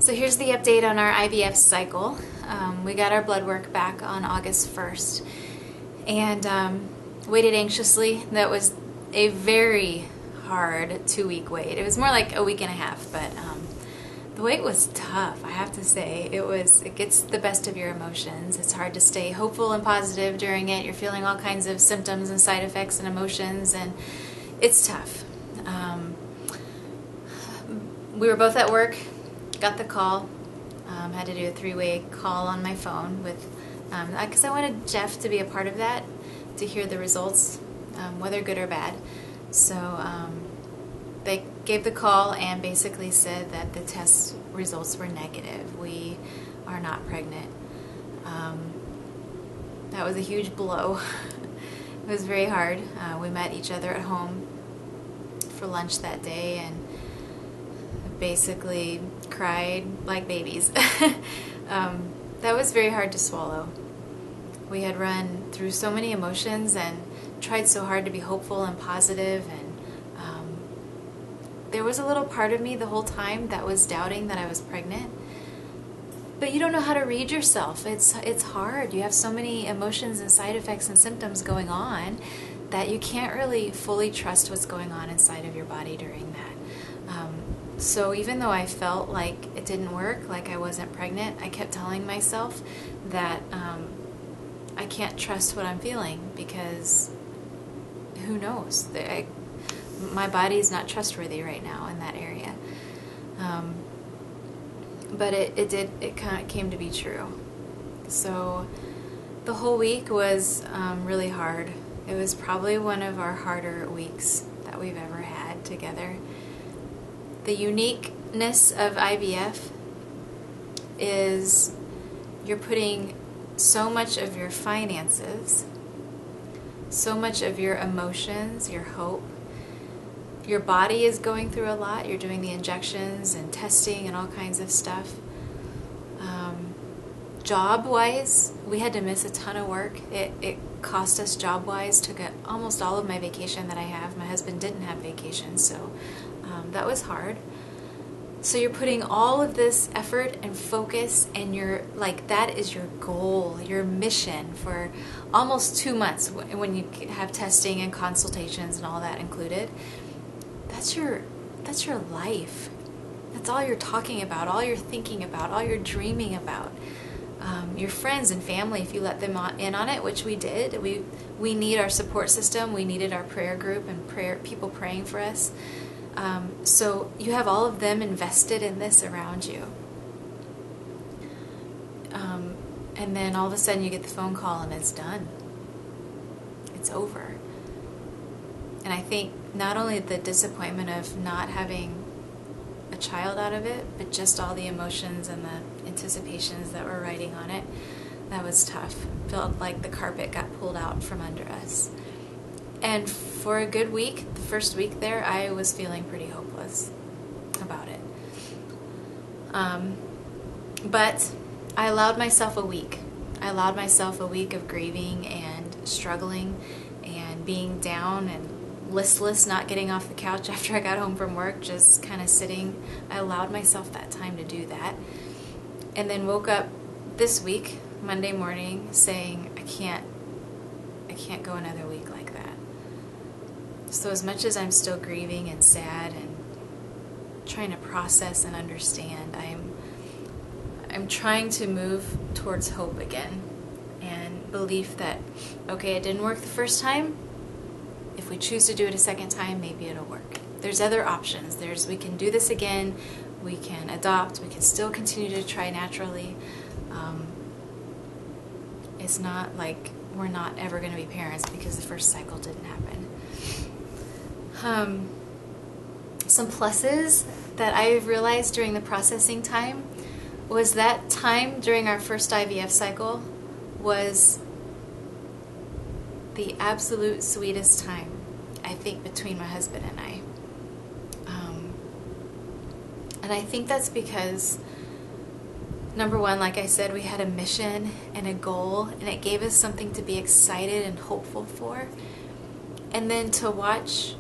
So here's the update on our IVF cycle. We got our blood work back on August 1st and waited anxiously. That was a very hard 2-week wait. It was more like a week and a half, but the wait was tough, I have to say. It gets the best of your emotions. It's hard to stay hopeful and positive during it. You're feeling all kinds of symptoms and side effects and emotions, and it's tough. We were both at work, got the call, had to do a 3-way call on my phone with, because I wanted Jeff to be a part of that, to hear the results, whether good or bad. So they gave the call and basically said that the test results were negative. We are not pregnant. That was a huge blow. It was very hard. We met each other at home for lunch that day and basically cried like babies. That was very hard to swallow. We had run through so many emotions and tried so hard to be hopeful and positive, and there was a little part of me the whole time that was doubting that I was pregnant. But you don't know how to read yourself. It's hard. You have so many emotions and side effects and symptoms going on that you can't really fully trust what's going on inside of your body during that. So even though I felt like it didn't work, like I wasn't pregnant, I kept telling myself that I can't trust what I'm feeling because who knows? My body's not trustworthy right now in that area. But it kind of came to be true. So the whole week was really hard. It was probably one of our harder weeks that we've ever had together. The uniqueness of IVF is you're putting so much of your finances, so much of your emotions, your hope. Your body is going through a lot. You're doing the injections and testing and all kinds of stuff. Job-wise, we had to miss a ton of work. It cost us job-wise. Took almost all of my vacation that I have. My husband didn't have vacation, so that was hard. So you're putting all of this effort and focus, and that is your goal, your mission for almost 2 months when you have testing and consultations and all that included. That's your life. That's all you're talking about, all you're thinking about, all you're dreaming about. Your friends and family, if you let them in on it, which we did. We need our support system. We needed our prayer group and people praying for us. So you have all of them invested in this around you. And then all of a sudden you get the phone call and it's done. It's over. And I think not only the disappointment of not having a child out of it, but just all the emotions and the anticipations that were riding on it, that was tough. Felt like the carpet got pulled out from under us. And for a good week, the first week there, I was feeling pretty hopeless about it. But I allowed myself a week. I allowed myself a week of grieving and struggling and being down and listless, not getting off the couch after I got home from work, just kind of sitting. I allowed myself that time to do that. And then woke up this week, Monday morning, saying, I can't go another week like that. So as much as I'm still grieving and sad and trying to process and understand, I'm trying to move towards hope again and belief that, okay, it didn't work the first time. If we choose to do it a second time, maybe it'll work. There's other options. We can do this again. We can adopt. We can still continue to try naturally. It's not like we're not ever going to be parents because the first cycle didn't happen. Some pluses that I've realized during the processing time was that time during our first IVF cycle was the absolute sweetest time, I think, between my husband and I. And I think that's because, number one, like I said, we had a mission and a goal, and it gave us something to be excited and hopeful for. And then to watch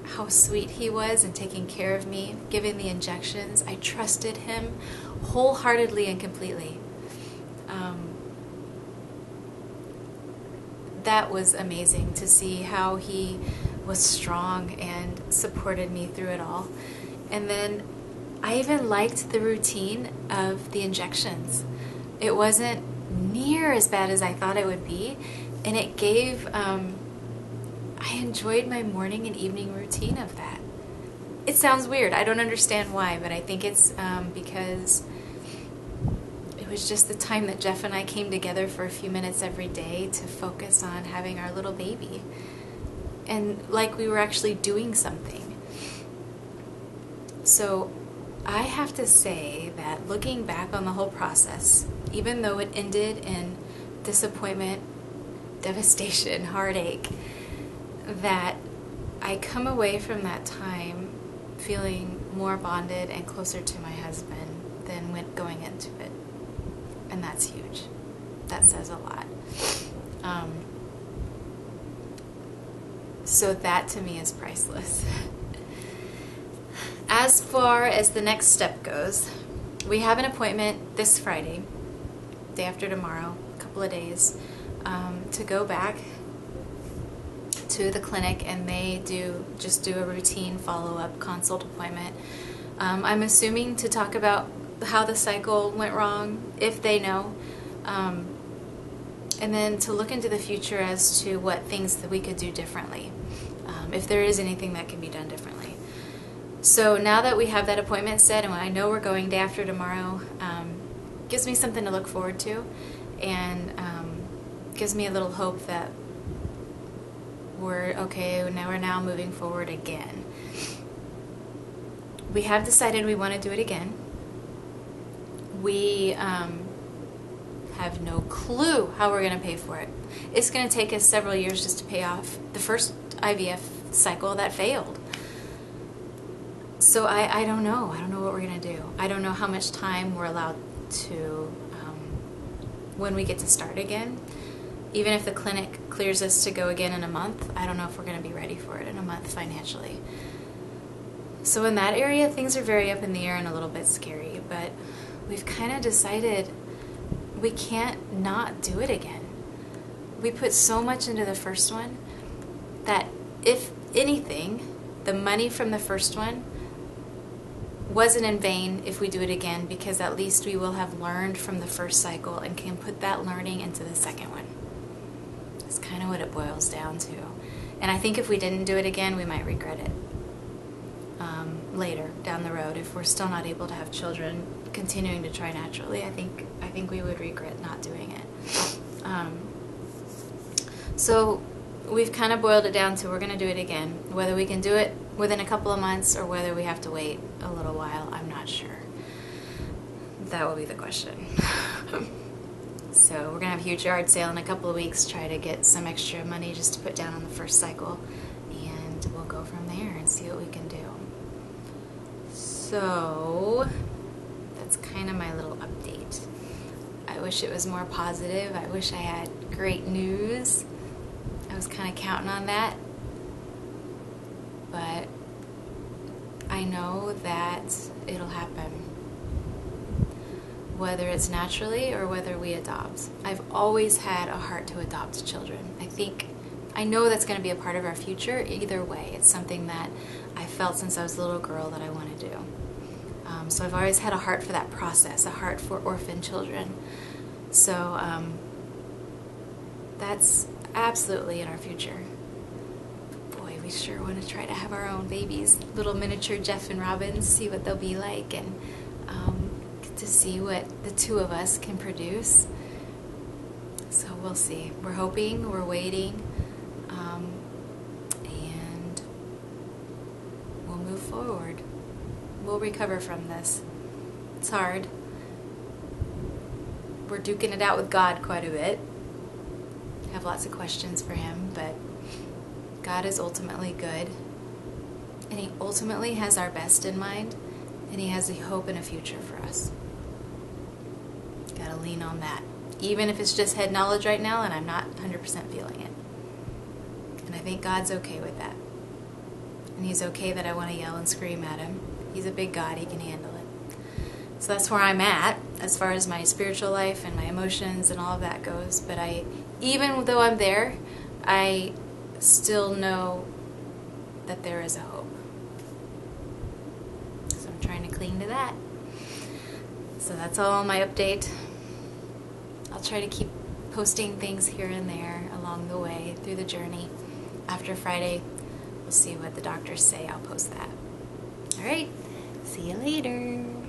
how sweet he was in taking care of me, giving the injections. I trusted him wholeheartedly and completely. That was amazing to see how he was strong and supported me through it all. And then I even liked the routine of the injections. It wasn't near as bad as I thought it would be, and it gave, I enjoyed my morning and evening routine of that. It sounds weird. I don't understand why, but I think it's because it was just the time that Jeff and I came together for a few minutes every day to focus on having our little baby. And like we were actually doing something. So I have to say that looking back on the whole process, even though it ended in disappointment, devastation, heartache, that I come away from that time feeling more bonded and closer to my husband than when going into it. And that's huge. That says a lot. So that to me is priceless. As far as the next step goes, we have an appointment this Friday, day after tomorrow, a couple of days, to go back to the clinic, and they just do a routine follow-up consult appointment. I'm assuming to talk about how the cycle went wrong, if they know, and then to look into the future as to what things that we could do differently, if there is anything that can be done differently. So now that we have that appointment set, and I know we're going day after tomorrow, gives me something to look forward to, and gives me a little hope that we're okay. Now we're moving forward again. We have decided we want to do it again. We have no clue how we're going to pay for it. It's going to take us several years just to pay off the first IVF cycle that failed. So I don't know. I don't know what we're going to do. I don't know how much time we're allowed to, when we get to start again. Even if the clinic clears us to go again in a month, I don't know if we're going to be ready for it in a month financially. So in that area, things are very up in the air and a little bit scary, but we've kind of decided we can't not do it again. We put so much into the first one that if anything, the money from the first one wasn't in vain if we do it again, because at least we will have learned from the first cycle and can put that learning into the second one. That's kind of what it boils down to. And I think if we didn't do it again, we might regret it later down the road. If we're still not able to have children, continuing to try naturally, I think we would regret not doing it. So we've kind of boiled it down to we're going to do it again. Whether we can do it within a couple of months or whether we have to wait a little while, I'm not sure. That will be the question. So we're going to have a huge yard sale in a couple of weeks, try to get some extra money just to put down on the first cycle, and we'll go from there and see what we can do. So that's kind of my little update. I wish it was more positive. I wish I had great news. I was kind of counting on that. But I know that it'll happen. Whether it's naturally or whether we adopt. I've always had a heart to adopt children. I know that's going to be a part of our future. Either way, it's something that I felt since I was a little girl that I want to do. So I've always had a heart for that process, a heart for orphan children. So that's absolutely in our future. Boy, we sure want to try to have our own babies, little miniature Jeff and Robins, see what they'll be like, and get to see what the two of us can produce. So we'll see. We're hoping, we're waiting, and we'll move forward. We'll recover from this. It's hard. We're duking it out with God quite a bit. Have lots of questions for Him, but God is ultimately good, and He ultimately has our best in mind, and He has a hope and a future for us. Gotta lean on that, even if it's just head knowledge right now and I'm not 100% feeling it. And I think God's okay with that. and he's okay that I want to yell and scream at him. He's a big God, he can handle it. So that's where I'm at as far as my spiritual life and my emotions and all of that goes. But even though I'm there, I still know that there is a hope. So I'm trying to cling to that. So that's all on my update. I'll try to keep posting things here and there along the way through the journey. After Friday, we'll see what the doctors say. I'll post that. All right. See you later.